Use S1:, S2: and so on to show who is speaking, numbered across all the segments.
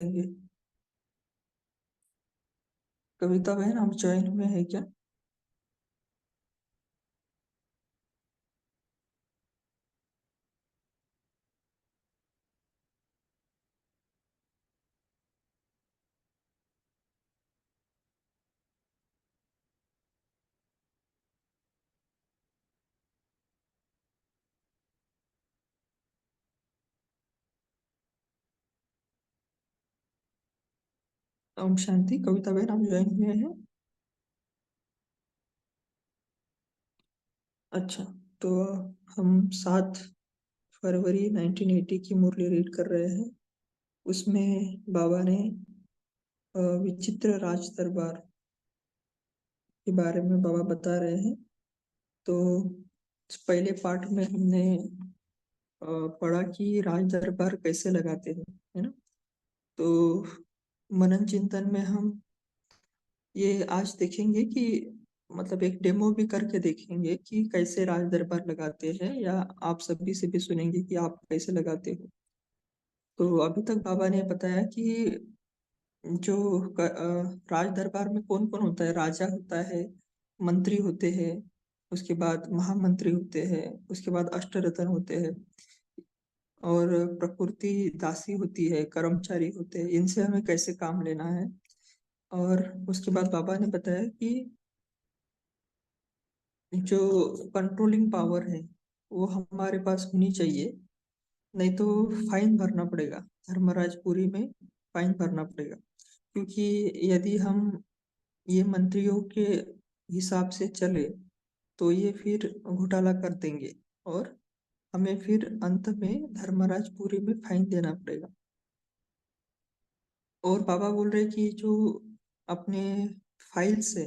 S1: करेंगे। कविता बहन, आप ज्वाइन हुए हैं क्या? ओम शांति। कविता बहन, आप ज्वाइन हुए हैं? अच्छा। तो हम 7 फरवरी 1980 की मुरली रीड कर रहे हैं। उसमें बाबा ने विचित्र राज दरबार के बारे में बाबा बता रहे हैं। तो पहले पार्ट में हमने पढ़ा कि राज दरबार कैसे लगाते हैं, है ना। तो मनन चिंतन में हम ये आज देखेंगे कि मतलब एक डेमो भी करके देखेंगे कि कैसे राज दरबार लगाते हैं, या आप सभी से भी सुनेंगे कि आप कैसे लगाते हो। तो अभी तक बाबा ने बताया कि जो राज दरबार में कौन कौन होता है। राजा होता है, मंत्री होते हैं, उसके बाद महामंत्री होते हैं, उसके बाद अष्टरत्न होते हैं, और प्रकृति दासी होती है, कर्मचारी होते हैं। इनसे हमें कैसे काम लेना है। और उसके बाद बाबा ने बताया कि जो कंट्रोलिंग पावर है वो हमारे पास होनी चाहिए, नहीं तो फाइन भरना पड़ेगा। धर्मराजपुरी में फाइन भरना पड़ेगा, क्योंकि यदि हम ये मंत्रियों के हिसाब से चले तो ये फिर घोटाला कर देंगे, और हमें फिर अंत में धर्मराजपुरी में फाइन देना पड़ेगा। और बाबा बोल रहे कि जो अपने फाइल्स है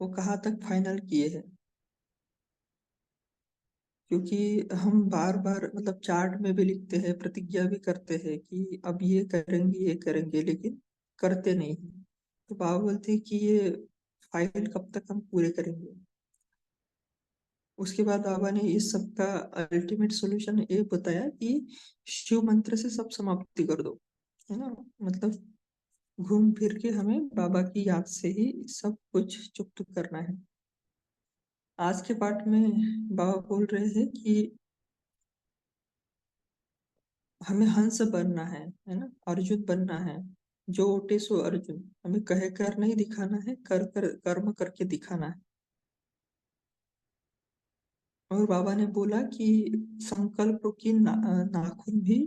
S1: वो कहाँ तक फाइनल किए हैं, क्योंकि हम बार बार मतलब चार्ट में भी लिखते हैं, प्रतिज्ञा भी करते हैं कि अब ये करेंगे, लेकिन करते नहीं हैं। तो बाबा बोलते हैं कि ये फाइल कब तक हम पूरे करेंगे। उसके बाद बाबा ने इस सब का अल्टीमेट सॉल्यूशन ये बताया कि शिव मंत्र से सब समाप्ति कर दो, है ना। मतलब घूम फिर के हमें बाबा की याद से ही सब कुछ चुप करना है। आज के पाठ में बाबा बोल रहे हैं कि हमें हंस बनना है ना, अर्जुन बनना है। जो ओटे सो अर्जुन, हमें कह कर नहीं दिखाना है, कर कर कर्म करके दिखाना है। और बाबा ने बोला कि संकल्प की नाखून भी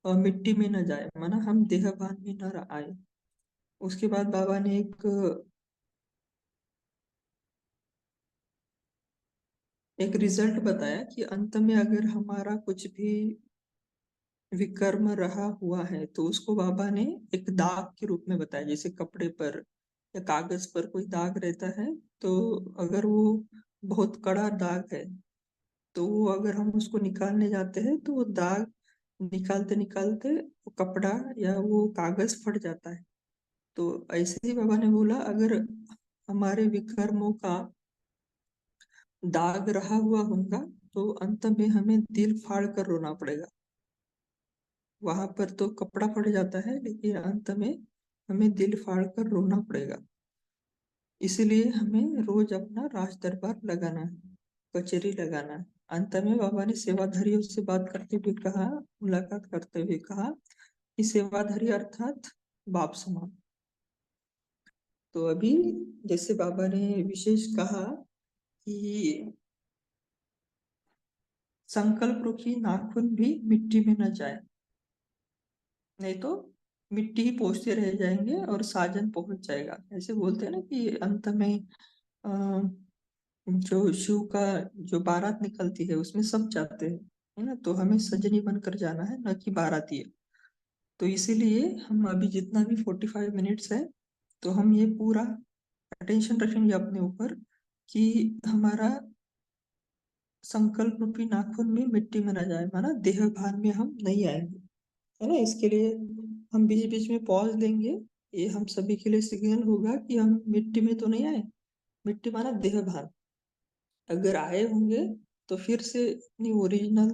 S1: मिट्टी में न जाए, माना हम देहभान में न आए। उसके बाद बाबा ने एक रिजल्ट बताया कि अंत में अगर हमारा कुछ भी विकर्म रहा हुआ है तो उसको बाबा ने एक दाग के रूप में बताया। जैसे कपड़े पर या कागज पर कोई दाग रहता है, तो अगर वो बहुत कड़ा दाग है तो वो अगर हम उसको निकालने जाते हैं तो वो दाग निकालते निकालते वो कपड़ा या वो कागज फट जाता है। तो ऐसे ही बाबा ने बोला, अगर हमारे विकर्मों का दाग रहा हुआ होगा तो अंत में हमें दिल फाड़ कर रोना पड़ेगा। वहां पर तो कपड़ा फट जाता है, लेकिन अंत में हमें दिल फाड़ कर रोना पड़ेगा। इसीलिए हमें रोज अपना राज दरबार लगाना है, कचहरी लगाना है। अंत में बाबा ने सेवाधारियों से बात करते हुए कहा, मुलाकात करते हुए कहा कि सेवाधारी अर्थात बाप समान। तो अभी जैसे बाबा ने विशेष कहा कि संकल्प रुखी नाखून भी मिट्टी में न जाए, नहीं तो मिट्टी ही पोंछते रह जाएंगे और साजन पहुंच जाएगा। ऐसे बोलते हैं ना कि अंत में अ, जो शिव का जो बारात निकलती है उसमें सब जाते हैं, है ना। तो हमें सजनी बनकर जाना है, न कि बाराती। तो इसीलिए हम अभी जितना भी 45 मिनट्स है, तो हम ये पूरा अटेंशन रखेंगे अपने ऊपर कि हमारा संकल्प रूपी नाखून में मिट्टी में न जाए, माना देह भान में हम नहीं आएंगे, है ना। इसके लिए हम बीच बीच में पॉज लेंगे। ये हम सभी के लिए सिग्नल होगा कि हम मिट्टी में तो नहीं आए। मिट्टी माना देह भान। अगर आए होंगे तो फिर से अपनी ओरिजिनल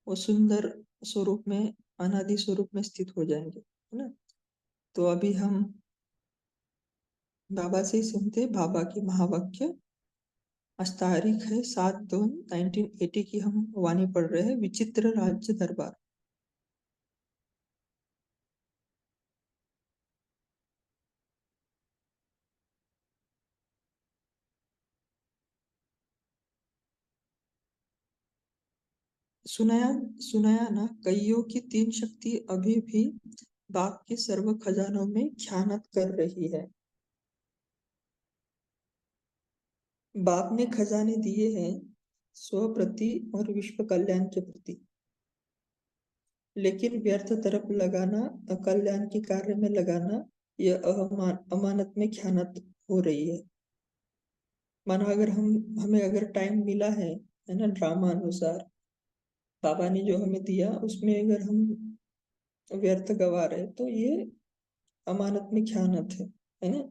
S1: और सुंदर स्वरूप में, अनादि स्वरूप में स्थित हो जाएंगे, है ना। तो अभी हम बाबा से ही सुनते, बाबा की महावाक्य। आज तारीख है 7/2/1980 की। हम वाणी पढ़ रहे हैं, विचित्र राज्य दरबार। सुनाया सुनाया ना, कईयों की तीन शक्ति अभी भी बाप के सर्व खजानों में ख्यानत कर रही है। बाप ने खजाने दिए हैं स्व प्रति और विश्व कल्याण के प्रति, लेकिन व्यर्थ तरफ लगाना, अकल्याण के कार्य में लगाना, यह अमानत में ख्यानत हो रही है। माना अगर हमें अगर टाइम मिला है ना, ड्रामा अनुसार बाबा ने जो हमें दिया उसमें अगर हम व्यर्थ गवा रहे तो ये अमानत में खयानत है ना।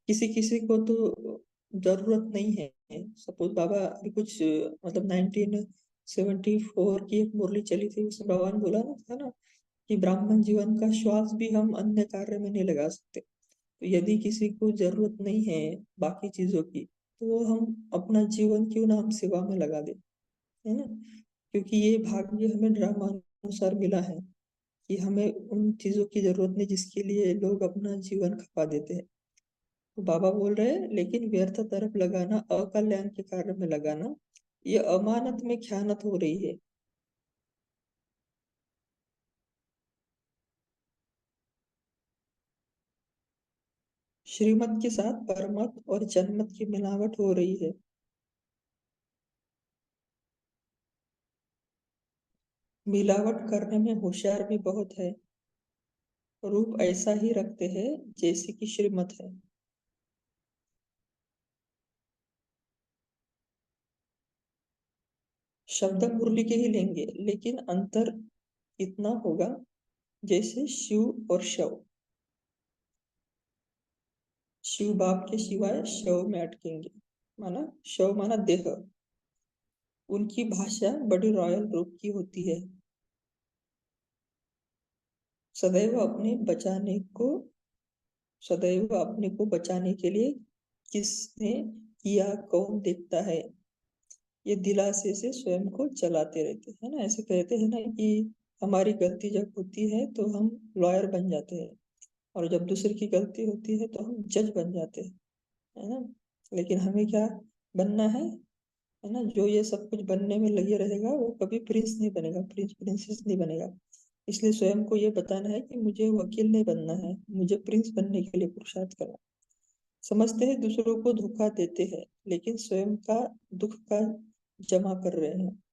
S1: किसी किसी को तो जरूरत नहीं है। सपोज बाबा अभी कुछ मतलब 1974 की एक मुरली चली थी, उसमें बाबा ने बोला ना था ना कि ब्राह्मण जीवन का श्वास भी हम अन्य कार्य में नहीं लगा सकते। तो यदि किसी को जरूरत नहीं है बाकी चीजों की, तो हम अपना जीवन क्यों ना हम सेवा में लगा दे, है ना। क्योंकि ये भाग्य हमें ड्रामा अनुसार मिला है कि हमें उन चीजों की जरूरत नहीं जिसके लिए लोग अपना जीवन खपा देते हैं। तो बाबा बोल रहे हैं, लेकिन व्यर्थ तरफ लगाना, अकल्याण के कार्य में लगाना, ये अमानत में ख्यानत हो रही है। श्रीमत के साथ परमत और जन्मत की मिलावट हो रही है। मिलावट करने में होशियार भी बहुत है। रूप ऐसा ही रखते हैं जैसे कि श्रीमत है। शब्द मुरली के ही लेंगे, लेकिन अंतर इतना होगा जैसे शिव और शव। शिव बाप के सिवाय शव में अटकेंगे। माना शव माना देह। उनकी भाषा बड़ी रॉयल रूप की होती है। सदैव अपने बचाने को सदैव अपने को बचाने के लिए किसने किया, कौन देखता है, ये दिलासे से स्वयं को चलाते रहते हैं ना। ऐसे कहते हैं ना कि हमारी गलती जब होती है तो हम लॉयर बन जाते हैं, और जब दूसरे की गलती होती है तो हम जज बन जाते हैं, है ना। लेकिन हमें क्या बनना है ना। जो ये सब कुछ बनने में लगे रहेगा वो कभी प्रिंस नहीं बनेगा, प्रिंस प्रिंसेस नहीं बनेगा। इसलिए स्वयं को ये बताना है कि मुझे वकील नहीं बनना है, मुझे प्रिंस बनने के लिए पुरुषार्थ करना। समझते हैं दूसरों को धोखा देते हैं, लेकिन स्वयं का दुख का जमा कर रहे हैं।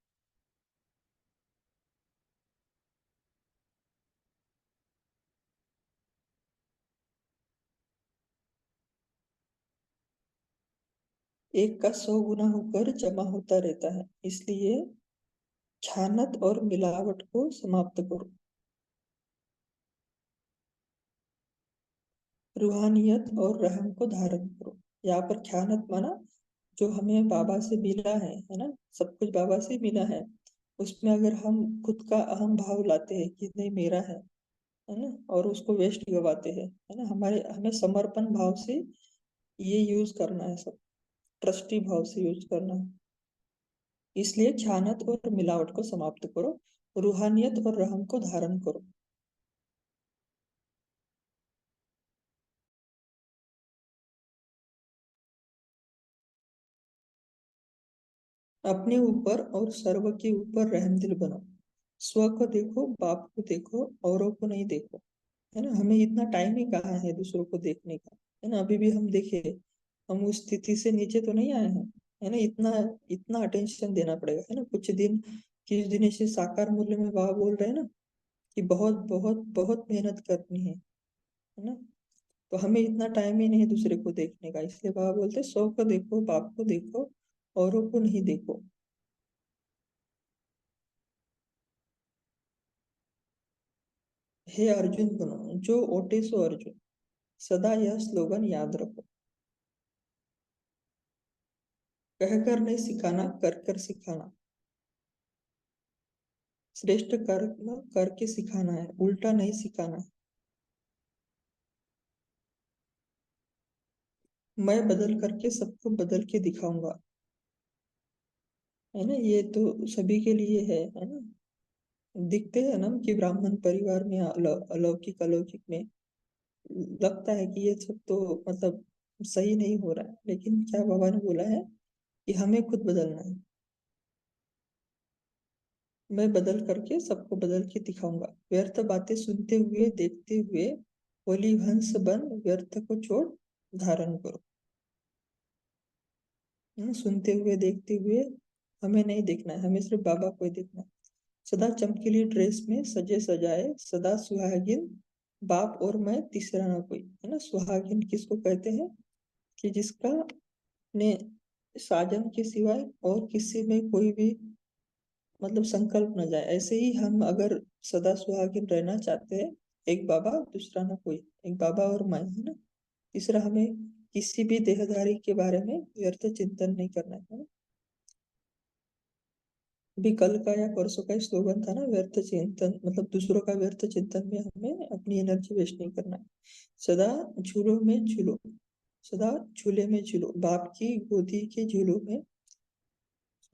S1: एक का 100 गुना होकर जमा होता रहता है। इसलिए ख्यानत और मिलावट को समाप्त करो। रूहानियत और रहम को धारण करो। यहाँ पर ख्यानत माना जो हमें बाबा से मिला है ना। सब कुछ बाबा से मिला है। उसमें अगर हम खुद का अहम भाव लाते हैं कि नहीं मेरा है ना, और उसको वेस्ट गवाते हैं, है ना। हमारे हमें समर्पण भाव से ये यूज करना है, सब ट्रस्टी भाव से यूज करना है। इसलिए ख्यानत और मिलावट को समाप्त करो। रूहानियत और रहम को धारण करो। अपने ऊपर और सर्व के ऊपर रहमदिल बनो। स्व को देखो, बाप को देखो, औरों को नहीं देखो, है ना। हमें इतना टाइम ही कहाँ है दूसरों को देखने का, है ना। अभी भी हम देखे, हम उस स्थिति से नीचे तो नहीं आए हैं, है ना। इतना इतना अटेंशन देना पड़ेगा, है ना। कुछ दिन ऐसे साकार मूल्य में बाबा बोल रहे हैं ना कि बहुत बहुत बहुत मेहनत करनी है ना। तो हमें इतना टाइम ही नहीं है दूसरे को देखने का, इसलिए बाबा बोलते हैं, सौ को देखो, बाप को देखो, औरों को नहीं देखो। हे अर्जुन बनो, जो ओटे सो अर्जुन। सदा यह स्लोगन याद रखो। कहकर नहीं सिखाना, कर कर सिखाना। श्रेष्ठ कर्म करके सिखाना है, उल्टा नहीं सिखाना। मैं बदल करके सबको बदल के दिखाऊंगा। है ना, ये तो सभी के लिए है ना। दिखते हैं ना कि ब्राह्मण परिवार में अलौकिक अलौकिक में लगता है कि ये सब तो मतलब सही नहीं हो रहा है, लेकिन क्या बाबा ने बोला है कि हमें खुद बदलना है। मैं बदल करके सबको बदल के दिखाऊंगा। व्यर्थ बातें सुनते हुए देखते हुए होली हंस बन व्यर्थ को छोड़ धारण करो। सुनते हुए देखते हुए हमें नहीं देखना है, हमें सिर्फ बाबा को ही देखना है। सदा चमकीली ड्रेस में सजे सजाए सदा सुहागिन, बाप और मैं तीसरा ना कोई। है ना, सुहागिन किसको कहते हैं कि जिसका ने साजन के सिवाय और किसी में कोई भी मतलब संकल्प न जाए। ऐसे ही हम अगर सदा सुहागिन रहना चाहते हैं, एक बाबा दूसरा ना कोई, एक बाबा और मैं, है ना। तीसरा, हमें किसी भी देहधारी के बारे में व्यर्थ चिंतन नहीं करना है। अभी कल का या परसों का स्लोगन था ना, व्यर्थ चिंतन, मतलब दूसरों का व्यर्थ चिंतन में हमें अपनी एनर्जी वेस्ट नहीं करना है। सदा झूलों में झूलो, सदा झूले में झूलो, बाप की गोदी के झूलों में,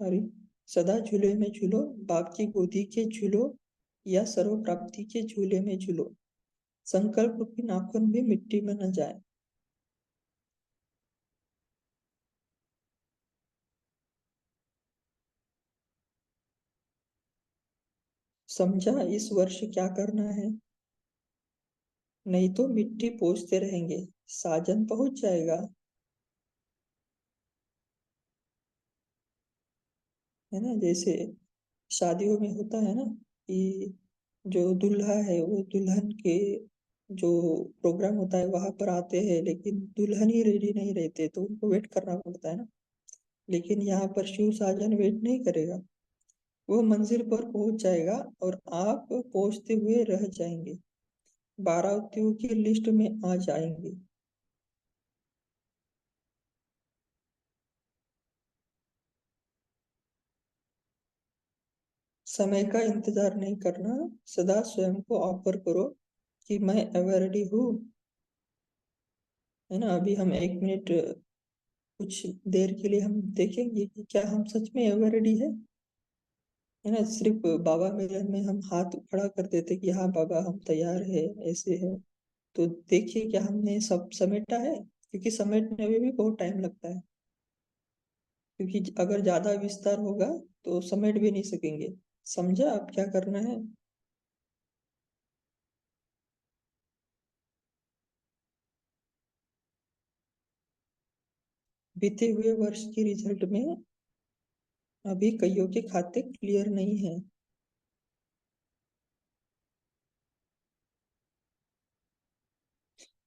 S1: सॉरी, सदा झूले में झूलो, बाप की गोदी के झूलो या सर्व प्राप्ति के झूले में झूलो, संकल्प की नाखून भी मिट्टी में न जाए। समझा इस वर्ष क्या करना है, नहीं तो मिट्टी पोंछते रहेंगे, साजन पहुंच जाएगा। है ना, जैसे शादियों में होता है ना कि जो दूल्हा है वो दुल्हन के जो प्रोग्राम होता है वहां पर आते हैं, लेकिन दुल्हन ही रेडी नहीं रहते तो उनको वेट करना पड़ता है ना। लेकिन यहाँ पर शिव साजन वेट नहीं करेगा, वो मंजिल पर पहुंच जाएगा और आप पहुंचते हुए रह जाएंगे, बारातियों की लिस्ट में आ जाएंगे। समय का इंतजार नहीं करना, सदा स्वयं को ऑफर करो कि मैं एवर रेडी हूँ। है ना, अभी हम 1 मिनट कुछ देर के लिए हम देखेंगे कि क्या हम सच में एवर रेडी है ना। सिर्फ बाबा मिलन में हम हाथ खड़ा कर देते कि हाँ बाबा हम तैयार है, ऐसे है। तो देखिए क्या हमने सब समेटा है, क्योंकि समेटने में भी बहुत टाइम लगता है। क्योंकि अगर ज्यादा विस्तार होगा तो समेट भी नहीं सकेंगे। समझा अब क्या करना है। बीते हुए वर्ष की रिजल्ट में अभी कईयों के खाते क्लियर नहीं है।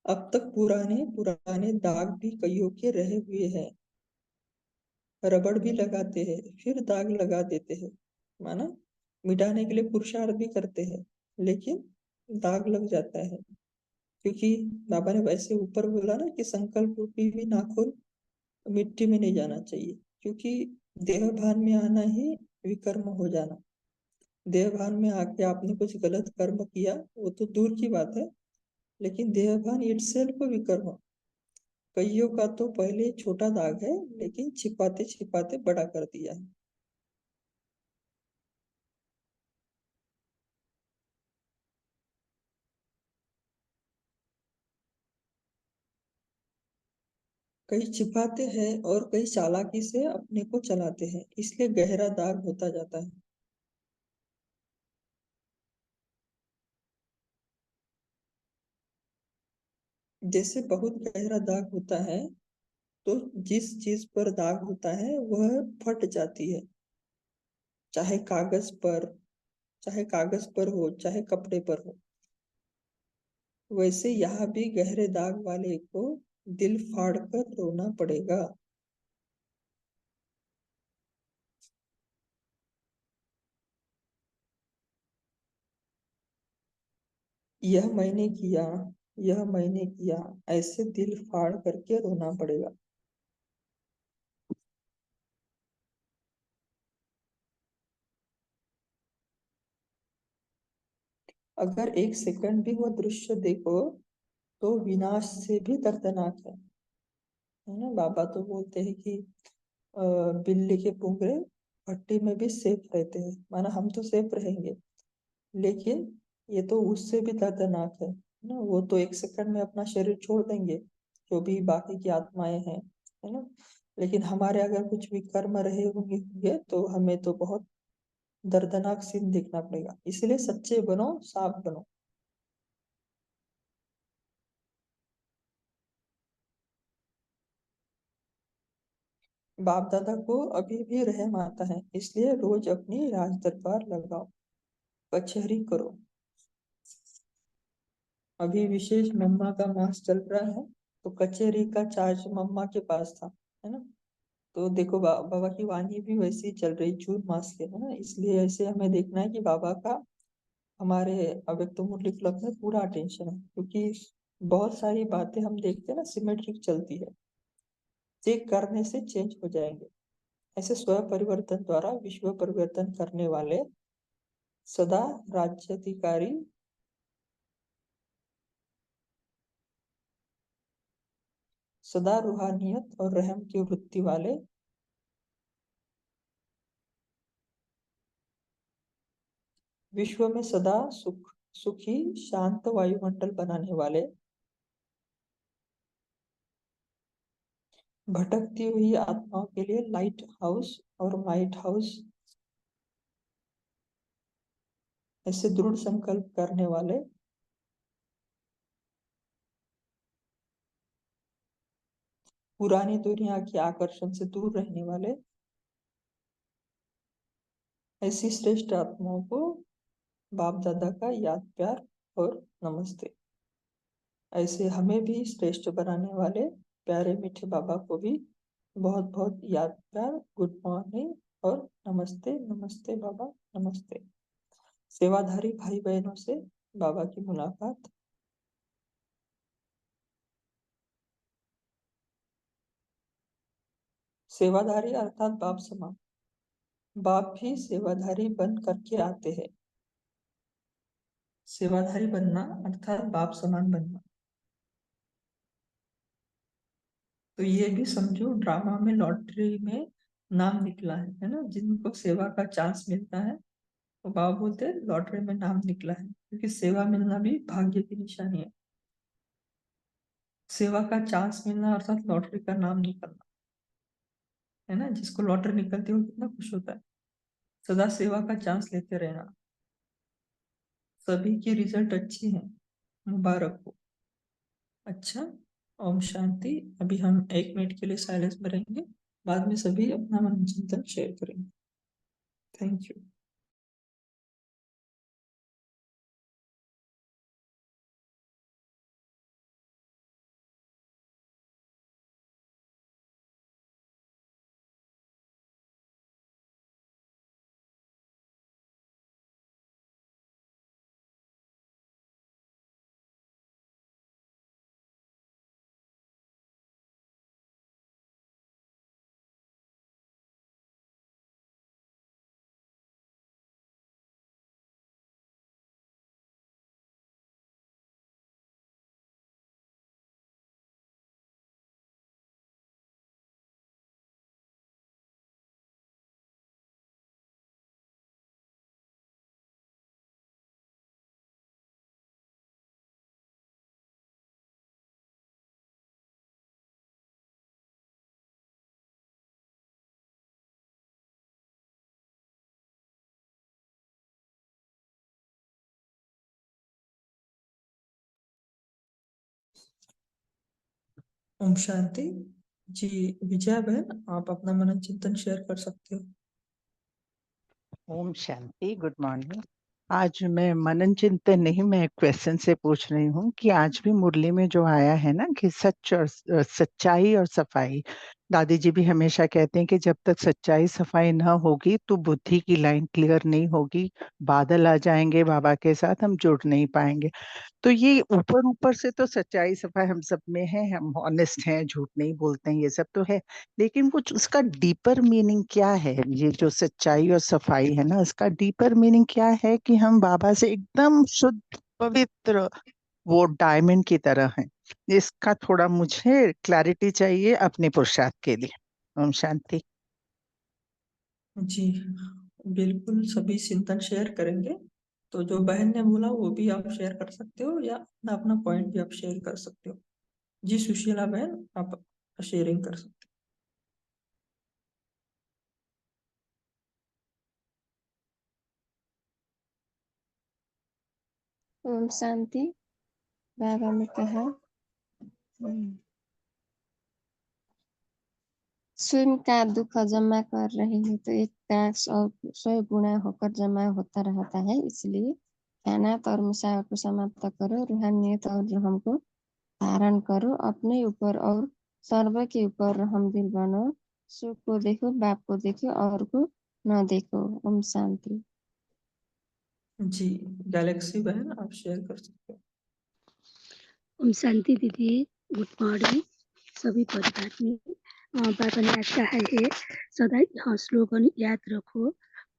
S1: अब तक पुराने पुराने दाग भी कईयों के रहे हुए हैं। रबड़ भी लगाते हैं फिर दाग लगा देते हैं, माना मिटाने के लिए पुरुषार्थ भी करते हैं, लेकिन दाग लग जाता है। क्योंकि बाबा ने वैसे ऊपर बोला ना कि संकल्प रूपी भी नाखून मिट्टी में नहीं जाना चाहिए। क्योंकि देह भान में आना ही विकर्म हो जाना। देह भान में आके आपने कुछ गलत कर्म किया वो तो दूर की बात है, लेकिन देह भान इटसेल्फ विकर्म। कईयों का तो पहले छोटा दाग है, लेकिन छिपाते छिपाते बड़ा कर दिया है। कई छिपाते हैं और कई चालाकी से अपने को चलाते हैं, इसलिए गहरा दाग होता जाता है। जैसे बहुत गहरा दाग होता है, तो जिस चीज पर दाग होता है वह फट जाती है, चाहे कागज पर, चाहे कागज पर हो चाहे कपड़े पर हो। वैसे यहाँ भी गहरे दाग वाले को दिल फाड़ कर रोना पड़ेगा। यह मैंने किया, यह मैंने किया, ऐसे दिल फाड़ करके रोना पड़ेगा। अगर 1 सेकंड भी वो दृश्य देखो तो विनाश से भी दर्दनाक है। है ना। बाबा तो बोलते हैं कि बिल्ली के पुंगरे भट्टी में भी सेफ रहते हैं, माना हम तो सेफ रहेंगे, लेकिन ये तो उससे भी दर्दनाक है ना। वो तो 1 सेकंड में अपना शरीर छोड़ देंगे, जो भी बाकी की आत्माएं हैं, है ना। लेकिन हमारे अगर कुछ भी कर्म रहे होंगे तो हमें तो बहुत दर्दनाक सीन देखना पड़ेगा। इसलिए सच्चे बनो, साफ बनो। बाप दादा को अभी भी रहम आता है, इसलिए रोज अपनी राज दरबार लगाओ, कचहरी करो। अभी विशेष मम्मा का मास चल रहा है, तो कचहरी का चार्ज मम्मा के पास था, है ना। तो देखो बाबा की वाणी भी वैसी ही चल रही जून मास के, है ना। इसलिए ऐसे हमें देखना है कि बाबा का हमारे अव्यक्त मुरली क्लब में पूरा अटेंशन है, क्योंकि बहुत सारी बातें हम देखते हैं ना सिमेट्रिक चलती है, चेक करने से चेंज हो जाएंगे। ऐसे स्व परिवर्तन द्वारा विश्व परिवर्तन करने वाले सदा राज्याधिकारी, सदा रूहानियत और रहम की वृत्ति वाले, विश्व में सदा सुखी शांत वायुमंडल बनाने वाले, भटकती हुई आत्माओं के लिए लाइट हाउस और माइट हाउस, ऐसे दृढ़ संकल्प करने वाले, पुरानी दुनिया के आकर्षण से दूर रहने वाले, ऐसी श्रेष्ठ आत्माओं को बाप दादा का याद प्यार और नमस्ते। ऐसे हमें भी श्रेष्ठ बनाने वाले प्यारे मीठे बाबा को भी बहुत बहुत याद प्यार, गुड मॉर्निंग और नमस्ते। नमस्ते बाबा, नमस्ते। सेवाधारी भाई बहनों से बाबा की मुलाकात। सेवाधारी अर्थात बाप समान, बाप भी सेवाधारी बन करके आते हैं। सेवाधारी बनना अर्थात बाप समान बनना। तो ये भी समझो ड्रामा में लॉटरी में नाम निकला है ना। जिनको सेवा का चांस मिलता है तो बाबा बोलते हैं लॉटरी में नाम निकला है, क्योंकि सेवा मिलना भी भाग्य की निशानी है। सेवा का चांस मिलना अर्थात लॉटरी का नाम निकलना, है ना। जिसको लॉटरी निकलती है वो कितना खुश होता है। सदा सेवा का चांस लेते रहना। सभी की रिजल्ट अच्छी है, मुबारक हो। अच्छा, ओम शांति। अभी हम 1 मिनट के लिए साइलेंस में रहेंगे, बाद में सभी अपना मन चिंतन शेयर करेंगे। Thank you. ओम शांति। जी, विजया बहन आप अपना मनन चिंतन शेयर कर सकते हो।
S2: ओम शांति, गुड मॉर्निंग। आज मैं मनन चिंतन नहीं, मैं क्वेश्चन से पूछ रही हूँ कि आज भी मुरली में जो आया है ना कि सच और सच्चाई और सफाई, दादी जी भी हमेशा कहते हैं कि जब तक सच्चाई सफाई ना होगी तो बुद्धि की लाइन क्लियर नहीं होगी, बादल आ जाएंगे बाबा के साथ, हम जुड़ नहीं पाएंगे। तो ये ऊपर ऊपर से तो सच्चाई सफाई हम सब में है, हम ऑनेस्ट हैं, झूठ नहीं बोलते हैं, ये सब तो है। लेकिन कुछ उसका डीपर मीनिंग क्या है? ये जो सच्चाई और सफाई है ना, इसका डीपर मीनिंग क्या है? कि हम बाबा से एकदम शुद्ध पवित्र वो डायमंड की तरह हैं। इसका थोड़ा मुझे क्लैरिटी चाहिए अपने पुरुषार्थ के लिए। ओम शांति।
S1: जी बिल्कुल, सभी चिंतन शेयर करेंगे। तो जो बहन ने बोला वो भी आप शेयर कर सकते हो, या अपना अपना पॉइंट भी आप शेयर कर सकते हो। जी सुशीला बहन, आप शेयरिंग कर सकते
S3: ओम शांति। बाबा ने कहा स्वयं का दुख जमा कर रहे हैं तो एक का 100 गुना होकर जमा होता रहता है। इसलिए ख्यानात और मुसावा को समाप्त करो, रूहानियत और रहम को धारण करो, अपने ऊपर और सर्व के ऊपर रहम दिल बनो। सुख को देखो, बाप को देखो, और को न देखो। ओम शांति।
S1: हो। जी गैलेक्सी बहन, आप शेयर कर सकते हो।
S4: ओम शांति दीदी, गुड मॉर्निंग सभी परिवार में। बाबा ने आज कहा है सदा यह स्लोगन याद रखो,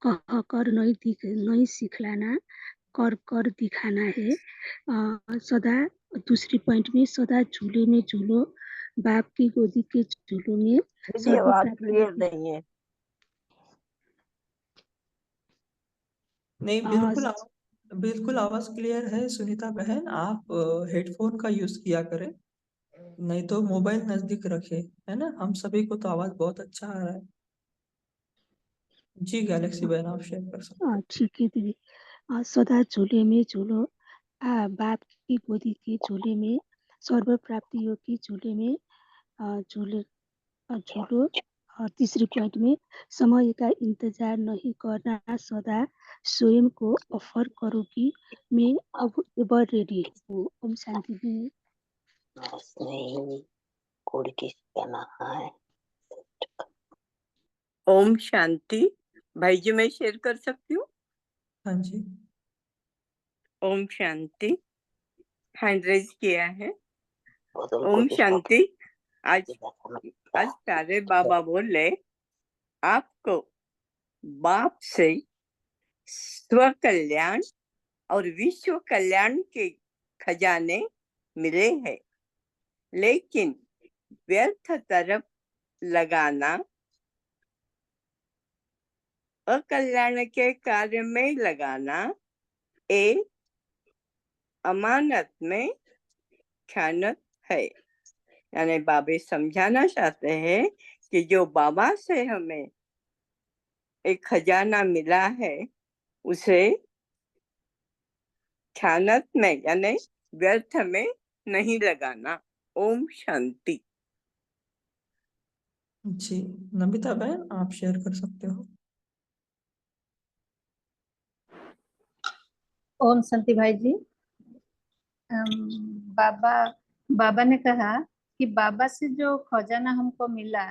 S4: कह कर नहीं सिखलाना, कर कर दिखाना है। सदा दूसरी पॉइंट में सदा झूले में झूलो, बाप की गोदी के झूलों में
S5: दीदी आवाज क्लियर नहीं है।
S1: नहीं, बिल्कुल आवाज क्लियर है सुनीता बहन। आप हेडफोन का यूज किया करें, नहीं तो मोबाइल नजदीक रखे, है ना। हम सभी को तो आवाज बहुत अच्छा आ रहा है। जी गैलेक्सी बहन, आप शेयर कर सकते हो।
S4: ठीक है दीदी। सदा झूले में झूलो, बाप की गोदी के झूले में, सर्व प्राप्तियों की झूले में झूले झूलो। और तीसरी पॉइंट में समय का इंतजार नहीं करना, सदा स्वयं को ऑफर करो कि मैं अब एवर रेडी हूँ। ओम शांति दी।
S5: ओम शांति। भाई जी मैं शेयर कर सकती हूँ?
S1: हाँ जी।
S5: ओम शांति। हैंड रेज किया है। ओम शांति। आज सारे बाबा बोले आपको बाप से स्व कल्याण और विश्व कल्याण के खजाने मिले हैं, लेकिन व्यर्थ तरफ लगाना, अकल्याण के कार्य में लगाना, एक अमानत में ख्यानत है। यानी बाबे समझाना चाहते हैं कि जो बाबा से हमें एक खजाना मिला है उसे ख्यानत में यानी व्यर्थ में नहीं लगाना। ओम शांति।
S1: जी नमिता बहन, आप शेयर कर सकते हो।
S6: ओम शांति भाई जी। बाबा ने कहा कि बाबा से जो खजाना हमको मिला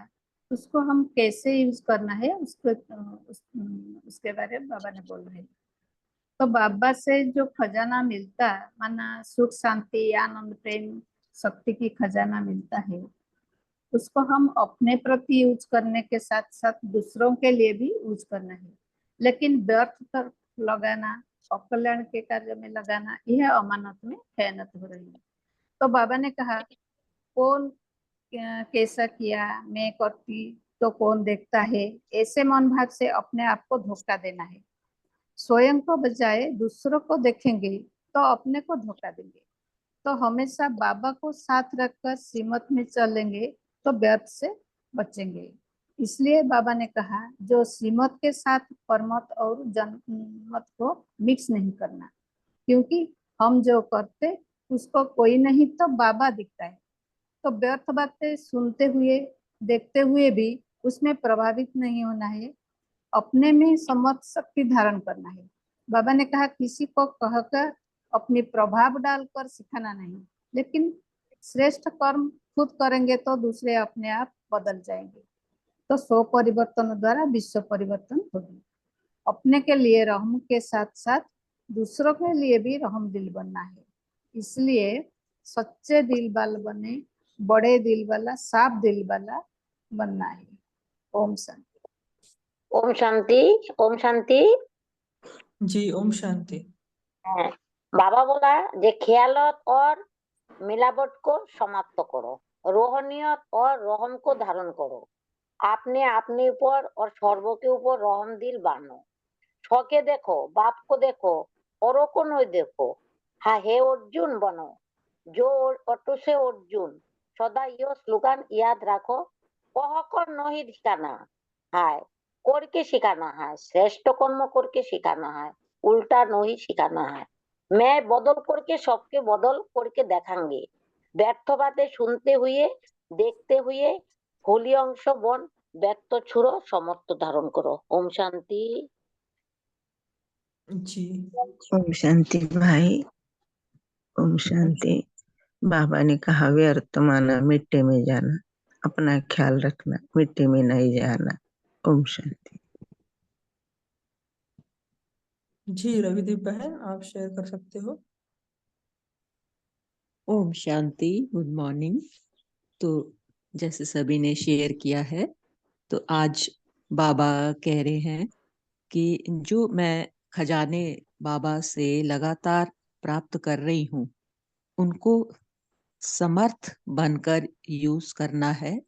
S6: उसको हम कैसे यूज करना है, उसके बारे में बाबा ने बोल रहे हैं। तो बाबा से जो खजाना मिलता, माना सुख शांति आनंद प्रेम शक्ति की खजाना मिलता है, उसको हम अपने प्रति यूज करने के साथ साथ दूसरों के लिए भी यूज करना है। लेकिन व्यर्थ पर लगाना, अकल्याण के कार्य में लगाना, यह अमानत में खयानत हो रही है। तो बाबा ने कहा कौन कैसा किया, मैं करती तो कौन देखता है, ऐसे मन भाव से अपने आप को धोखा देना है। स्वयं को बजाय दूसरों को देखेंगे तो अपने को धोखा देंगे। तो हमेशा बाबा को साथ रखकर श्रीमत में चलेंगे तो व्यर्थ से बचेंगे। इसलिए बाबा ने कहा जो श्रीमत के साथ परमत और जनमत को मिक्स नहीं करना, क्योंकि हम जो करते उसको कोई नहीं तो बाबा दिखता है। तो व्यर्थ बातें सुनते हुए देखते हुए भी उसमें प्रभावित नहीं होना है, अपने में समझ शक्ति धारण करना है। बाबा ने कहा किसी को कहकर अपनी प्रभाव डालकर सिखाना नहीं, लेकिन श्रेष्ठ कर्म खुद करेंगे तो दूसरे अपने आप बदल जाएंगे। तो स्व परिवर्तन द्वारा विश्व परिवर्तन होगी। अपने के लिए रहम के साथ साथ दूसरों के लिए भी रहम दिल बनना है। इसलिए सच्चे दिल वाला बने, बड़े दिल वाला, साफ दिल वाला बनना है। ओम शांति।
S7: ओम शांति। ओम शांति।
S1: जी ओम शांति।
S7: बाबा बोला जे ख्यालत और मिलावट को समाप्त करो, रोहनियत और रहम को धारण करो, आपने अपने ऊपर और सर्व के ऊपर रहम दिल बानो, छके देखो, बाप को देखो, औरों को नहीं देखो। हाँ, हे अर्जुन बनो, जो অটো से अर्जुन, सदा यो स्लोगान याद रखो, कहकर नहीं दिखाना है, करके सिखाना है, श्रेष्ठ कर्म करके सिखाना है, उल्टा नहीं सिखाना है। मैं बदल करके सबके बदल करके देखांगे, व्यर्थ बातें सुनते हुए देखते हुए होली अंश बन व्यक्त छुड़ो, समर्थ धारण करो। ओम शांति।
S1: जी
S8: ओम शांति भाई, ओम शांति। बाबा ने कहा व्यर्थ माना मिट्टी में जाना, अपना ख्याल रखना, मिट्टी में नहीं जाना। ओम शांति।
S1: जी रविदीप बहन, आप शेयर कर सकते हो।
S9: ओम शांति, गुड मॉर्निंग। तो जैसे सभी ने शेयर किया है, तो आज बाबा कह रहे हैं कि जो मैं खजाने बाबा से लगातार प्राप्त कर रही हूँ, उनको समर्थ बनकर यूज करना है।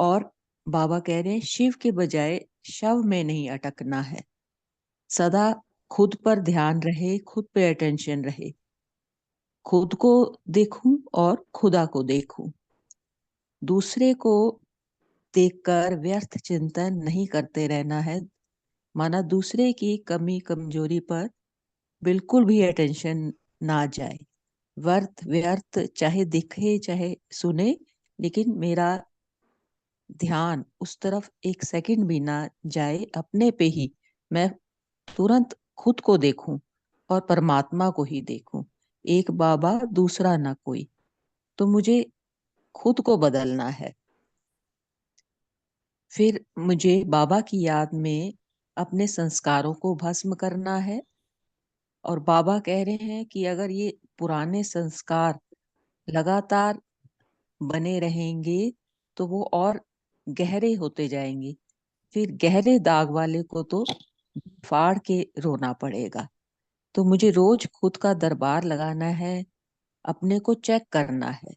S9: और बाबा कह रहे हैं शिव के बजाय शव में नहीं अटकना है, सदा खुद पर ध्यान रहे, खुद पे अटेंशन रहे, खुद को देखूं और खुदा को देखूं। दूसरे को देखकर व्यर्थ चिंतन नहीं करते रहना है, माना दूसरे की कमी कमजोरी पर बिल्कुल भी अटेंशन ना जाए। व्यर्थ चाहे दिखे चाहे सुने, लेकिन मेरा ध्यान उस तरफ एक सेकंड भी ना जाए, अपने पे ही मैं तुरंत खुद को देखूं और परमात्मा को ही देखूं। एक बाबा दूसरा ना कोई, तो मुझे खुद को बदलना है। फिर मुझे बाबा की याद में अपने संस्कारों को भस्म करना है। और बाबा कह रहे हैं कि अगर ये पुराने संस्कार लगातार बने रहेंगे तो वो और गहरे होते जाएंगे, फिर गहरे दाग वाले को तो फाड़ के रोना पड़ेगा। तो मुझे रोज खुद का दरबार लगाना है, अपने को चेक करना है।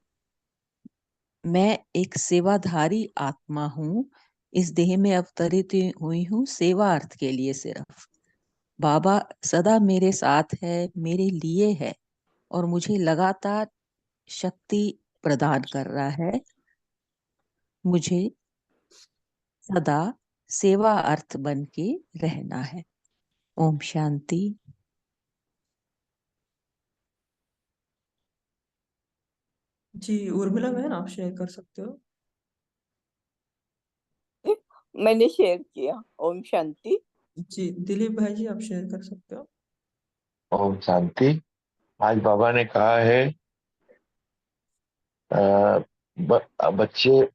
S9: मैं एक सेवाधारी आत्मा हूँ, इस देह में अवतरित हुई हूँ सेवा अर्थ के लिए सिर्फ। बाबा सदा मेरे साथ है, मेरे लिए है और मुझे लगातार शक्ति प्रदान कर रहा है। मुझे सदा सेवा अर्थ बन के रहना है। ओम शांति।
S1: जी उर्मिला बहन, आप शेयर कर सकते हो।
S5: मैंने शेयर किया। ओम शांति।
S1: जी दिलीप भाई जी, आप शेयर कर सकते हो।
S10: ओम शांति। आज बाबा ने कहा है बच्चे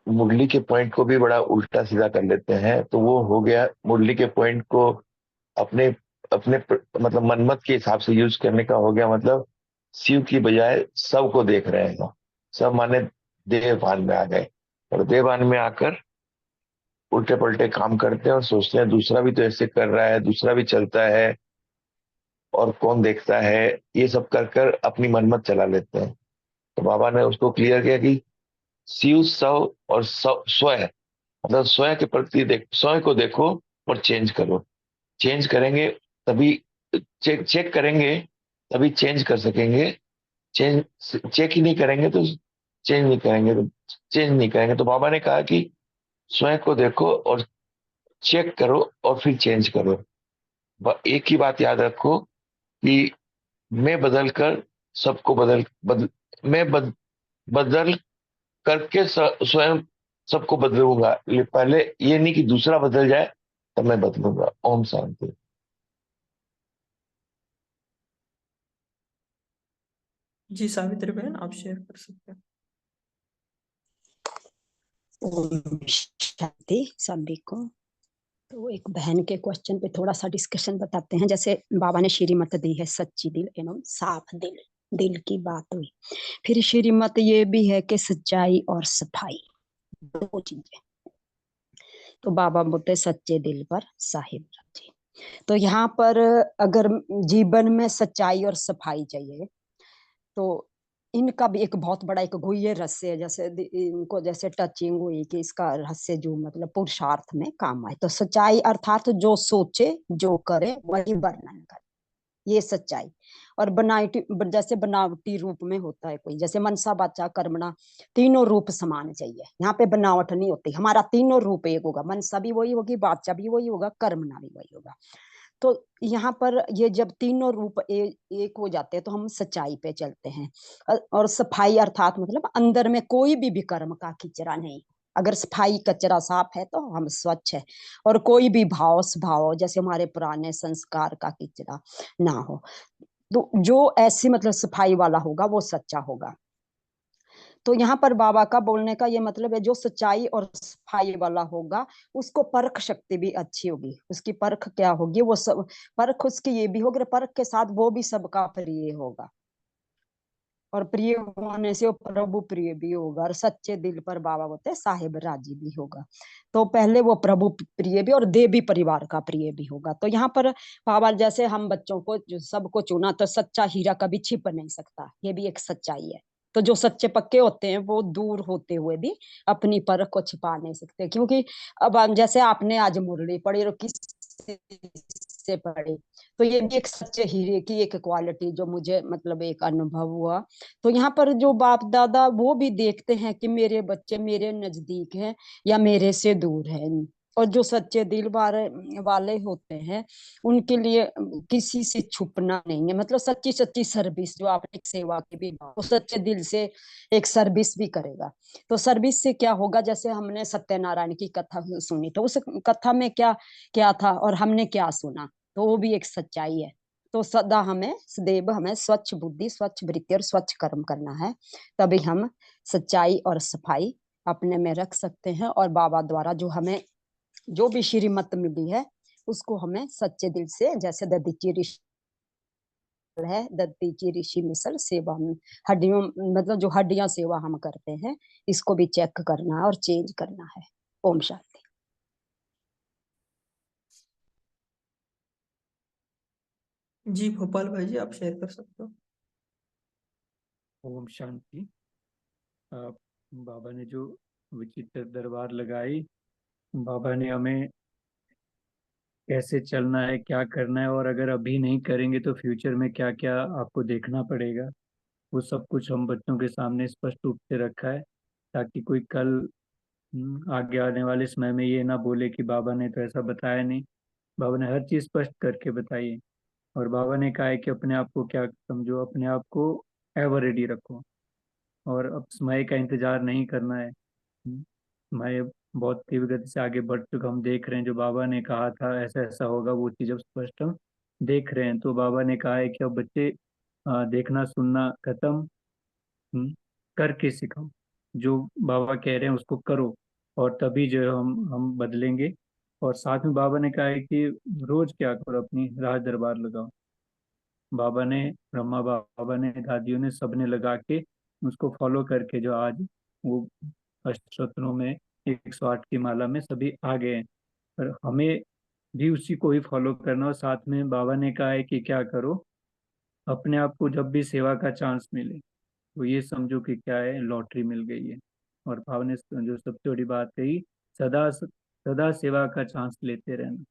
S10: मुरली के पॉइंट को भी बड़ा उल्टा सीधा कर लेते हैं, तो वो हो गया मुरली के पॉइंट को अपने अपने मतलब मनमत के हिसाब से यूज करने का हो गया, मतलब शिव की बजाय सब को देख रहे हैं। सब माने देवभान में आ गए, और देवभान में आकर उल्टे पलटे काम करते हैं और सोचते हैं दूसरा भी तो ऐसे कर रहा है, दूसरा भी चलता है और कौन देखता है, ये सब कर कर अपनी मनमत चला लेते हैं। तो बाबा ने उसको क्लियर किया कि शिव सव और स्व है, मतलब स्वयं के प्रति स्वयं को देखो और चेंज करो। चेंज करेंगे तभी, चेक करेंगे तभी चेंज कर सकेंगे। चेक ही नहीं करेंगे तो चेंज नहीं करेंगे। तो बाबा ने कहा कि स्वयं को देखो और चेक करो और फिर चेंज करो। एक ही बात याद रखो कि मैं बदल कर सबको मैं बदल करके स्वयं सबको बदलूंगा। पहले ये नहीं कि दूसरा बदल जाए तब मैं बदलूंगा। ओम शांति।
S1: जी सावित्री बहन, आप शेयर कर सकते हो।
S11: ओम शांति सभी को। तो एक बहन के क्वेश्चन पे थोड़ा सा डिस्कशन बताते हैं। जैसे बाबा ने श्रीमत दी है सच्ची दिल एवं साफ दिल, दिल की बात हुई। फिर श्रीमत ये भी है कि सच्चाई और सफाई दो चीजें। तो बाबा बोलते सच्चे दिल पर साहिब राजी। तो यहाँ पर अगर जीवन में सच्चाई और सफाई चाहिए तो इनका भी एक बहुत बड़ा एक गुह्य रहस्य है, जैसे इनको जैसे टचिंग हुई कि इसका रहस्य जो मतलब पुरुषार्थ में काम आए। तो सच्चाई अर्थात जो सोचे जो करे वही वर्णन करे, ये सच्चाई। और बनावटी जैसे बनावटी रूप में होता है कोई, जैसे मनसा वाचा कर्मणा, तीनों रूप समान चाहिए। यहाँ पे बनावट नहीं होती, हमारा तीनों रूप एक होगा, मनसा भी वही होगी, वाचा भी वही होगा, कर्मणा भी वही होगा। तो यहाँ पर ये जब तीनों रूप एक हो जाते हैं तो हम सच्चाई पे चलते हैं। और सफाई अर्थात मतलब अंदर में कोई भी विकर्म का किचरा नहीं। अगर सफाई कचरा साफ है तो हम स्वच्छ है। और कोई भी भाव स्वभाव जैसे हमारे पुराने संस्कार का किचरा ना हो। तो जो ऐसी मतलब सफाई वाला होगा वो सच्चा होगा। तो यहाँ पर बाबा का बोलने का ये मतलब है, जो सच्चाई और सफाई वाला होगा उसको परख शक्ति भी अच्छी होगी। उसकी परख क्या होगी, वो सब परख उसकी ये भी होगी, परख के साथ वो भी सबका प्रिय होगा। और प्रिय होने से वो प्रभु प्रिय भी होगा। और सच्चे दिल पर बाबा बोलते हैं साहिब राजी भी होगा। तो पहले वो प्रभु प्रिय भी और देवी परिवार का प्रिय भी होगा। तो यहाँ पर बाबा जैसे हम बच्चों को जो सबको चुना, तो सच्चा हीरा कभी छिप नहीं सकता, ये भी एक सच्चाई है। तो जो सच्चे पक्के होते हैं वो दूर होते हुए भी अपनी परख को छिपा नहीं सकते। क्योंकि अब जैसे आपने आज मुरली पढ़ी और किस से पढ़ी, तो ये भी एक सच्चे हीरे की एक क्वालिटी जो मुझे मतलब एक अनुभव हुआ। तो यहाँ पर जो बाप दादा वो भी देखते हैं कि मेरे बच्चे मेरे नजदीक हैं या मेरे से दूर हैं। और जो सच्चे दिल वाले होते हैं उनके लिए किसी से छुपना नहीं है। मतलब सच्ची सच्ची सर्विस, जो आपने सेवा की भी, वो सच्चे दिल से एक सर्विस भी करेगा। तो सर्विस से क्या होगा, जैसे हमने सत्यनारायण की कथा सुनी, तो उस कथा में क्या क्या था और हमने क्या सुना, तो वो भी एक सच्चाई है। तो सदा हमें सदैव हमें स्वच्छ बुद्धि, स्वच्छ वृत्ति और स्वच्छ कर्म करना है, तभी हम सच्चाई और सफाई अपने में रख सकते हैं। और बाबा द्वारा जो हमें जो भी श्रीमत मिली है उसको हमें सच्चे दिल से, जैसे ददीची ऋषि है, ददीची ऋषि मिसल सेवा में हड्डियों मतलब जो हड्डियां सेवा हम करते हैं, इसको भी चेक करना है और चेंज करना है। ओम शांति।
S1: जी भोपाल भाई जी, आप शेयर कर सकते हो।
S12: ओम शांति। बाबा ने जो विचित्र दरबार लगाई, बाबा ने हमें कैसे चलना है, क्या करना है, और अगर अभी नहीं करेंगे तो फ्यूचर में क्या क्या आपको देखना पड़ेगा, वो सब कुछ हम बच्चों के सामने स्पष्ट रूप से रखा है, ताकि कोई कल आगे आने वाले समय में ये ना बोले कि बाबा ने तो ऐसा बताया नहीं। बाबा ने हर चीज़ स्पष्ट करके बताई है। और बाबा ने कहा है कि अपने आप को क्या समझो, अपने आप को एवर रेडी रखो, और अब समय का इंतजार नहीं करना है। समय बहुत तीव्र गति से आगे बढ़ चुका, हम देख रहे हैं जो बाबा ने कहा था ऐसा ऐसा होगा, वो चीज़ अब स्पष्ट हम देख रहे हैं। तो बाबा ने कहा है कि अब बच्चे देखना सुनना खत्म, करके सिखाओ, जो बाबा कह रहे हैं उसको करो, और तभी जो है हम बदलेंगे। और साथ में बाबा ने कहा है कि रोज क्या करो, अपनी राज दरबार लगाओ। बाबा ने, ब्रह्मा बाबा ने, दादियों ने, सबने लगा के उसको फॉलो करके जो आज वो अष्टोत्तरों में 108 की माला में सभी आ गए हैं। पर हमें भी उसी को ही फॉलो करना। और साथ में बाबा ने कहा है कि क्या करो, अपने आप को जब भी सेवा का चांस मिले तो ये समझो कि क्या है, लॉटरी मिल गई है। और बाबा ने जो सबसे बड़ी बात कही, सदा सदा सेवा का चांस लेते रहना।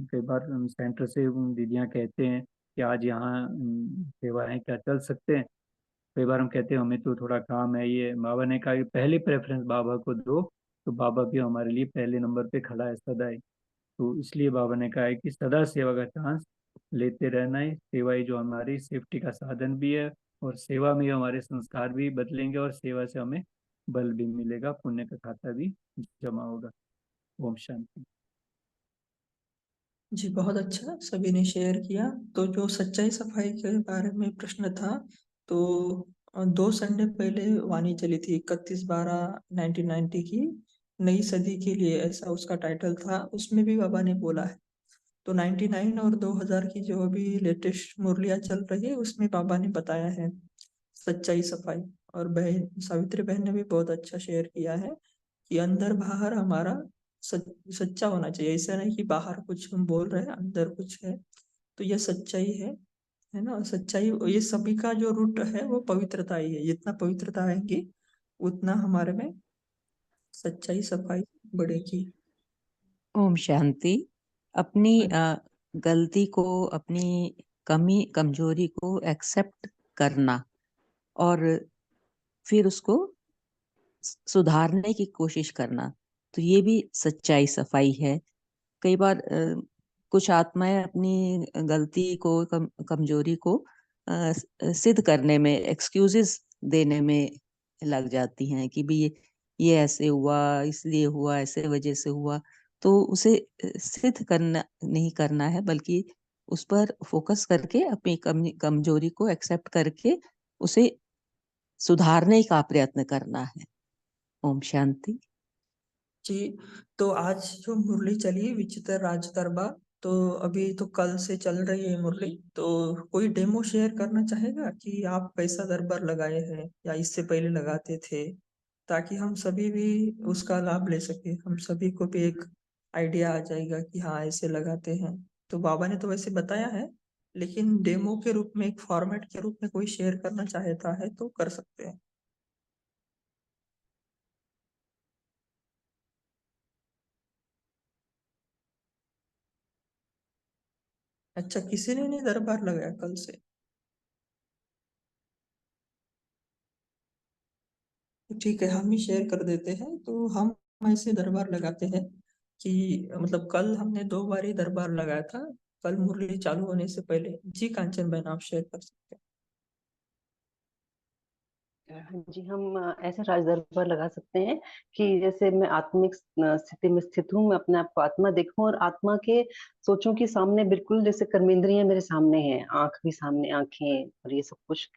S12: कई बार सेंटर से दीदियाँ कहते हैं कि आज यहाँ सेवा है, क्या चल सकते हैं। कई बार हम कहते हैं हमें तो थोड़ा काम है। ये बाबा ने कहा कि पहली प्रेफरेंस बाबा को दो, तो बाबा भी हमारे लिए पहले नंबर पे खड़ा है सदा ही। तो इसलिए बाबा ने कहा है कि सदा सेवा का चांस लेते रहना है। सेवा ही जो हमारी सेफ्टी का साधन भी है, और सेवा में हमारे संस्कार भी बदलेंगे, और सेवा से हमें बल भी मिलेगा, पुण्य का खाता भी जमा होगा। ओम शांति।
S1: जी बहुत अच्छा, सभी ने शेयर किया। तो जो सच्चाई सफाई के बारे में प्रश्न था, तो 2 संडे पहले वाणी चली थी 31/12/1990 की, नई सदी के लिए, ऐसा उसका टाइटल था। उसमें भी बाबा ने बोला है। तो 99 और 2000 की जो अभी लेटेस्ट मुरलियाँ चल रही है उसमें बाबा ने बताया है सच्चाई सफाई। और बहन सावित्री बहन ने भी बहुत अच्छा शेयर किया है कि अंदर बाहर हमारा सच्चा होना चाहिए। ऐसा नहीं कि बाहर कुछ हम बोल रहे हैं अंदर कुछ है। तो यह सच्चाई है। है ना। सच्चाई, ये सभी का जो रूट है वो पवित्रता ही है। जितना पवित्रता आएंगी उतना हमारे में सच्चाई सफाई बढ़ेगी।
S9: ओम शांति। अपनी गलती को, अपनी कमी कमजोरी को एक्सेप्ट करना और फिर उसको सुधारने की कोशिश करना, तो ये भी सच्चाई सफाई है। कई बार कुछ आत्माएं अपनी गलती को, कमजोरी को सिद्ध करने में, एक्सक्यूजेस देने में लग जाती हैं कि भी ये ऐसे हुआ, इसलिए हुआ, ऐसे वजह से हुआ। तो उसे सिद्ध करना नहीं करना है, बल्कि उस पर फोकस करके अपनी कमजोरी को एक्सेप्ट करके उसे सुधारने का प्रयत्न करना है। ओम शांति।
S1: जी, तो आज जो मुरली चली विचित्र राज दरबार, तो अभी तो कल से चल रही है मुरली, तो कोई डेमो शेयर करना चाहेगा कि आप कैसा दरबार लगाए हैं या इससे पहले लगाते थे, ताकि हम सभी भी उसका लाभ ले सके, हम सभी को भी एक आइडिया आ जाएगा कि हाँ ऐसे लगाते हैं। तो बाबा ने तो वैसे बताया है, लेकिन डेमो के रूप में, एक फॉर्मेट के रूप में कोई शेयर करना चाहता है तो कर सकते हैं। अच्छा, किसी ने नहीं दरबार लगाया कल से? तो ठीक है, हम ही शेयर कर देते हैं। तो हम ऐसे दरबार लगाते हैं कि मतलब कल हमने 2 बार ही दरबार लगाया था, कल मुरली चालू होने से पहले। जी कांचन बहन, आप शेयर कर सकते हैं।
S13: हाँ जी, हम ऐसे राज दरबार लगा सकते हैं कि जैसे मैं आत्मिक स्थिति में स्थित हूँ, मैं अपने आप को आत्मा देखूं और आत्मा के सोचों के सामने बिल्कुल जैसे कर्मेंद्रियां मेरे सामने हैं, आंख भी सामने, आंखें और ये सब कुछ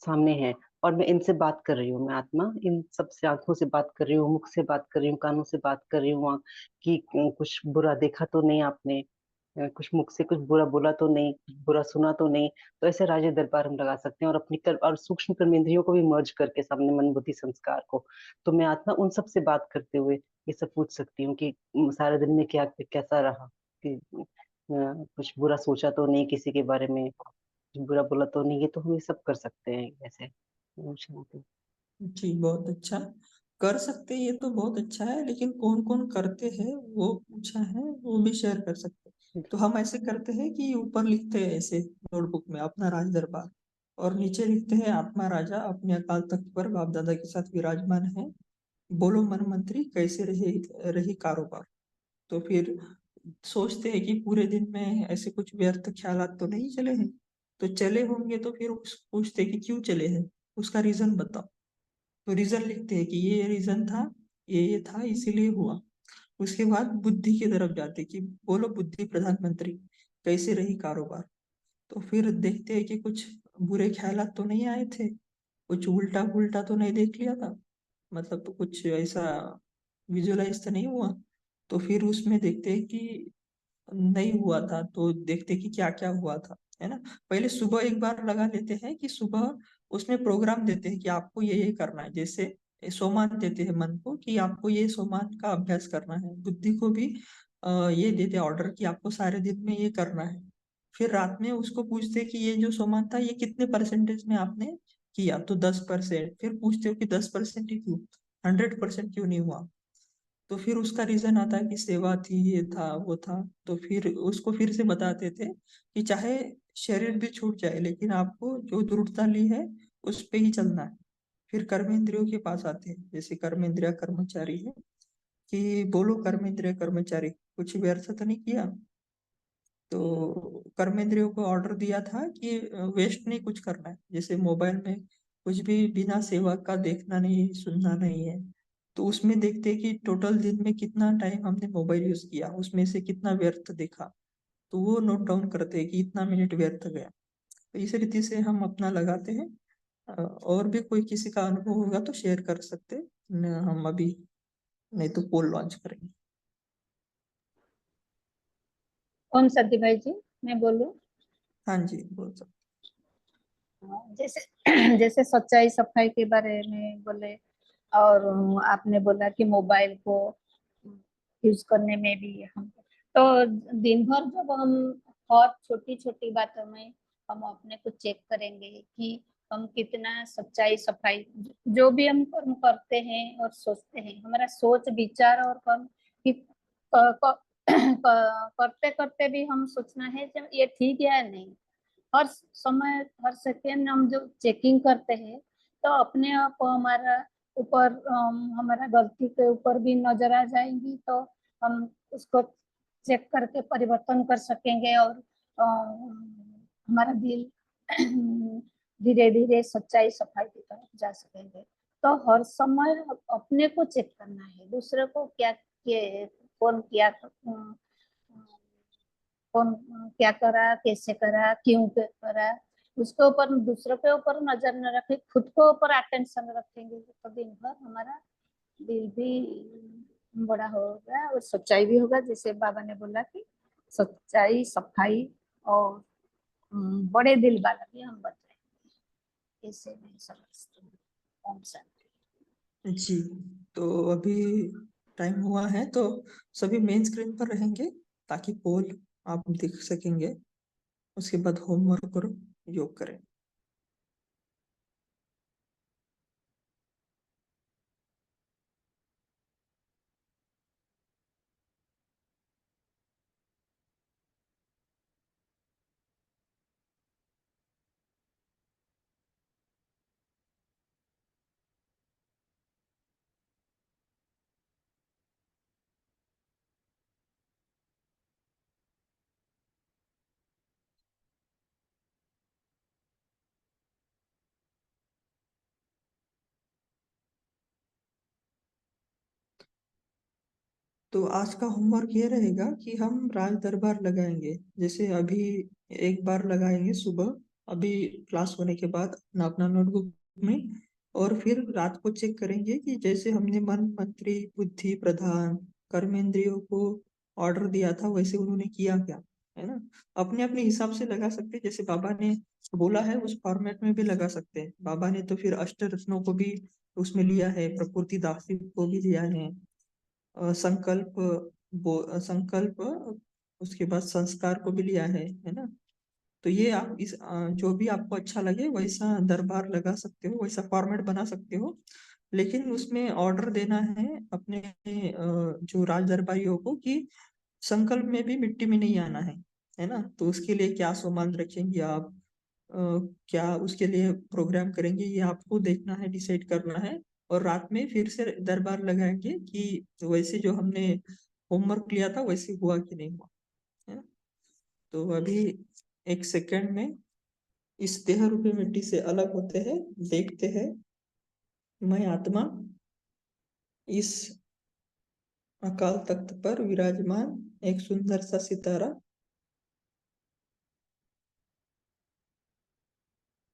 S13: सामने है, और मैं इनसे बात कर रही हूँ। मैं आत्मा इन सब से, आंखों से बात कर रही हूँ, मुख से बात कर रही हूँ, कानों से बात कर रही हूँ कि कुछ बुरा देखा तो नहीं आपने, कुछ मुख से कुछ बुरा बोला तो नहीं, कुछ बुरा सुना तो नहीं। तो ऐसे राजे दरबार हम लगा सकते हैं और अपनी और सूक्ष्म कर्मेंद्रियों को भी मर्ज करके सामने मन बुद्धि संस्कार को, तो मैं आत्मा उन सब से बात करते हुए ये सब पूछ सकती हूँ कि सारे दिन में क्या कैसा रहा, कि कुछ बुरा सोचा तो नहीं किसी के बारे में, कुछ बुरा बोला तो नहीं। ये तो हम ये सब कर सकते हैं ऐसे। शांति।
S1: जी, बहुत अच्छा कर सकते हैं, ये तो बहुत अच्छा है, लेकिन कौन कौन करते हैं वो पूछा है, वो भी शेयर कर सकते हैं। तो हम ऐसे करते हैं कि ऊपर लिखते हैं ऐसे नोटबुक में अपना राज दरबार, और नीचे लिखते हैं आत्मा राजा अपने अकाल तख्त पर बाप दादा के साथ विराजमान है, बोलो मन मंत्री कैसे रही कारोबार। तो फिर सोचते हैं कि पूरे दिन में ऐसे कुछ व्यर्थ ख्यालात तो नहीं चले हैं, तो चले होंगे तो फिर पूछते हैं कि क्यों चले हैं, उसका रीजन बताओ। तो रीजन लिखते हैं कि ये रीजन था, ये था, इसीलिए हुआ। उसके बाद बुद्धि की तरफ जाते कि बोलो बुद्धि प्रधानमंत्री कैसे रही कारोबार। तो फिर देखते हैं कि कुछ बुरे ख्यालात तो नहीं आए थे, कुछ उल्टा पुल्टा तो नहीं देख लिया था, मतलब तो कुछ ऐसा विजुअलाइज तो नहीं हुआ। तो फिर उसमें देखते हैं कि नहीं हुआ था, तो देखते कि क्या क्या हुआ था, है ना। पहले सुबह एक बार लगा लेते हैं कि सुबह उसमें प्रोग्राम देते हैं कि आपको ये करना है, जैसे सोमान देते हैं मन को कि आपको ये सोमान का अभ्यास करना है, बुद्धि को भी ये देते ऑर्डर कि आपको सारे दिन में ये करना है। फिर रात में उसको पूछते हैं कि ये जो सोमान था ये कितने परसेंटेज में आपने किया, तो 10%। फिर पूछते हो कि 10% ही क्यों, 100% क्यों नहीं हुआ। तो फिर उसका रीजन आता है कि सेवा थी, ये था, वो था। तो फिर उसको फिर से बताते थे कि चाहे शरीर भी छूट जाए लेकिन आपको जो दृढ़ता ली है उस पे ही चलना है। फिर कर्मेंद्रियों के पास आते हैं, जैसे कर्मेंद्रिय कर्मचारी है कि बोलो कर्मेंद्रिय कर्मचारी कुछ व्यर्थ तो नहीं किया। तो कर्मेंद्रियों को ऑर्डर दिया था कि वेस्ट नहीं कुछ करना है, जैसे मोबाइल में कुछ भी बिना सेवा का देखना नहीं, सुनना नहीं है। तो उसमें देखते हैं कि टोटल दिन में कितना टाइम हमने मोबाइल यूज किया, उसमें से कितना व्यर्थ देखा, तो वो नोट डाउन करते हैं कि इतना मिनट व्यर्थ गया। तो इस रीति से हम अपना लगाते हैं। और भी कोई किसी का अनुभव होगा तो शेयर कर सकते हैं, हम अभी नहीं तो पोल लॉन्च करेंगे।
S6: ओम शांति भाई जी, मैं बोलूं?
S1: हाँ जी, बोल सकते।
S6: जैसे जैसे सच्चाई सफाई के बारे में बोले, और आपने बोला कि मोबाइल को यूज करने में भी हम, तो दिन भर जब हम और छोटी छोटी बातों में हम अपने को चेक करेंगे कि हम कितना सच्चाई सफाई जो भी हम कर्म करते हैं और सोचते हैं, हमारा सोच विचार और कर्म कि करते करते भी हम सोचना है जब ये ठीक है या नहीं। हर समय हर सेकेंड हम जो चेकिंग करते हैं तो अपने आप हमारा ऊपर हमारा गलती के ऊपर भी नजर आ जाएंगी, तो हम उसको चेक करके परिवर्तन कर सकेंगे और हमारा दिल धीरे धीरे सच्चाई सफाई की तरफ जा सकेंगे। तो हर समय अपने को चेक करना है, दूसरे को क्या कौन क्या कौन क्या करा, कैसे करा, क्यों करा, उसके ऊपर दूसरों के ऊपर नजर न रखे, खुद को ऊपर अटेंशन रखेंगे तो दिन भर हमारा दिल भी बड़ा होगा और सच्चाई भी होगा। जैसे बाबा ने बोला कि सच्चाई सफाई और बड़े दिल वाला भी हम बन जाएंगे, ऐसे मैं समझती हूँ। ओम शांति।
S1: जी, तो अभी टाइम हुआ है तो सभी मेन स्क्रीन पर रहेंगे ताकि पोल आप देख सकेंगे। उसके बाद होमवर्क और योग करें। तो आज का होमवर्क ये रहेगा कि हम राज दरबार लगाएंगे। जैसे अभी एक बार लगाएंगे सुबह, अभी क्लास होने के बाद अपना अपना नोटबुक में, और फिर रात को चेक करेंगे कि जैसे हमने मन मंत्री बुद्धि प्रधान कर्मेंद्रियों को ऑर्डर दिया था वैसे उन्होंने किया क्या, है ना। अपने अपने हिसाब से लगा सकते हैं, जैसे बाबा ने बोला है उस फॉर्मेट में भी लगा सकते हैं। बाबा ने तो फिर अष्ट रत्नों को भी उसमें लिया है, प्रकृति दासी को भी लिया है, संकल्प संकल्प, उसके बाद संस्कार को भी लिया है ना। तो ये आप इस जो भी आपको अच्छा लगे वैसा दरबार लगा सकते हो, वैसा फॉर्मेट बना सकते हो। लेकिन उसमें ऑर्डर देना है अपने जो राज दरबारियों को कि संकल्प में भी मिट्टी में नहीं आना है ना। तो उसके लिए क्या सामान रखेंगे आप, अ, क्या उसके लिए प्रोग्राम करेंगे, ये आपको देखना है, डिसाइड करना है। और रात में फिर से दरबार लगाएंगे कि वैसे जो हमने होमवर्क लिया था वैसे हुआ कि नहीं हुआ, है ना। तो अभी एक सेकंड में इस देह रूपी मिट्टी से अलग होते हैं, देखते हैं मैं आत्मा इस अकाल तख्त पर विराजमान एक सुंदर सा सितारा,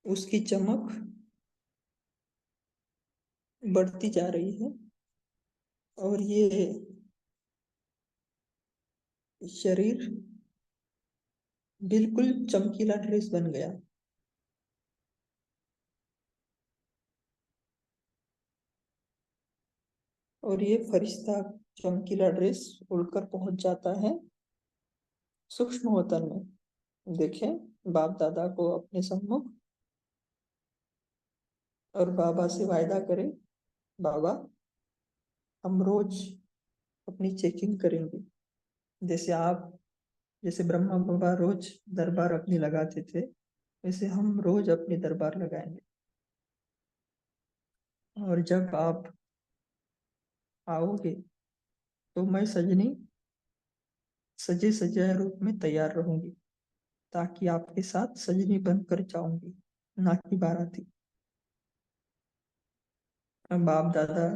S1: उसकी चमक बढ़ती जा रही है और ये शरीर बिल्कुल चमकीला ड्रेस बन गया। और ये फरिश्ता चमकीला ड्रेस उड़कर पहुंच जाता है सूक्ष्म वतन में। देखें बाप दादा को अपने सम्मुख और बाबा से वायदा करें, बाबा हम रोज अपनी चेकिंग करेंगे। जैसे ब्रह्मा बाबा रोज दरबार अपनी लगाते थे, वैसे हम रोज अपनी दरबार लगाएंगे। और जब आप आओगे तो मैं सजनी सजे सजाए रूप में तैयार रहूंगी, ताकि आपके साथ सजनी बनकर जाऊंगी, ना कि बाराती। बाप दादा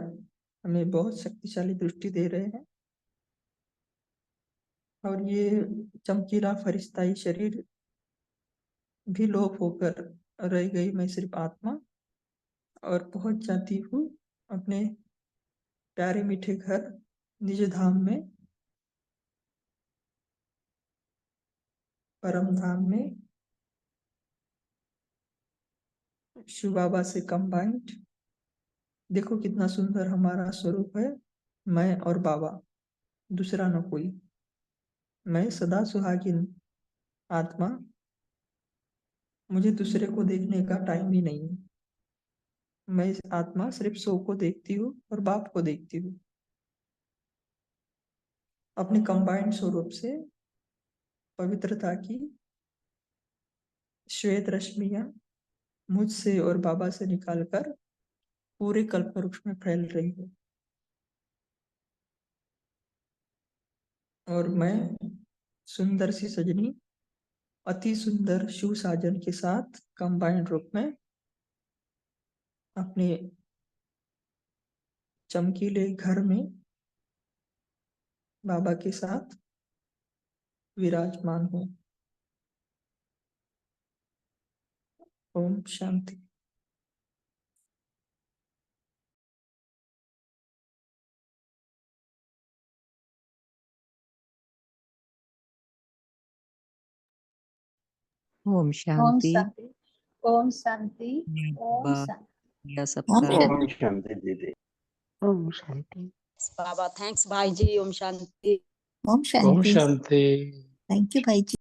S1: हमें बहुत शक्तिशाली दृष्टि दे रहे हैं और ये चमकीला फरिश्ताई शरीर भी लोप होकर रह गई, मैं सिर्फ आत्मा, और पहुंच जाती हूँ अपने प्यारे मीठे घर निज धाम में, परम धाम में, शिव बाबा से कंबाइंड। देखो कितना सुंदर हमारा स्वरूप है, मैं और बाबा, दूसरा न कोई। मैं सदा सुहागिन आत्मा मुझे दूसरे को देखने का टाइम ही नहीं है। मैं इस आत्मा सिर्फ सो को देखती हूँ और बाप को देखती हूँ। अपने कंबाइंड स्वरूप से पवित्रता की श्वेत रश्मियां मुझसे और बाबा से निकालकर पूरे कल्पवृक्ष में फैल रही है। और मैं सुंदर सी सजनी अति सुंदर शिव साजन के साथ कंबाइंड रूप में अपने चमकीले घर में बाबा के साथ विराजमान हूँ। ओम शांति।
S9: ओम
S6: ओम
S9: शांति।
S6: शांति। ओम शांति। ओम
S9: बाबा
S6: शांति।
S9: या सबका
S14: ओम शांति दीदी।
S2: ओम शांति।
S11: बाबा थैंक्स भाई जी। ओम शांति।
S15: ओम
S12: ओम
S15: शांति।
S12: शांति।
S15: थैंक यू भाई जी।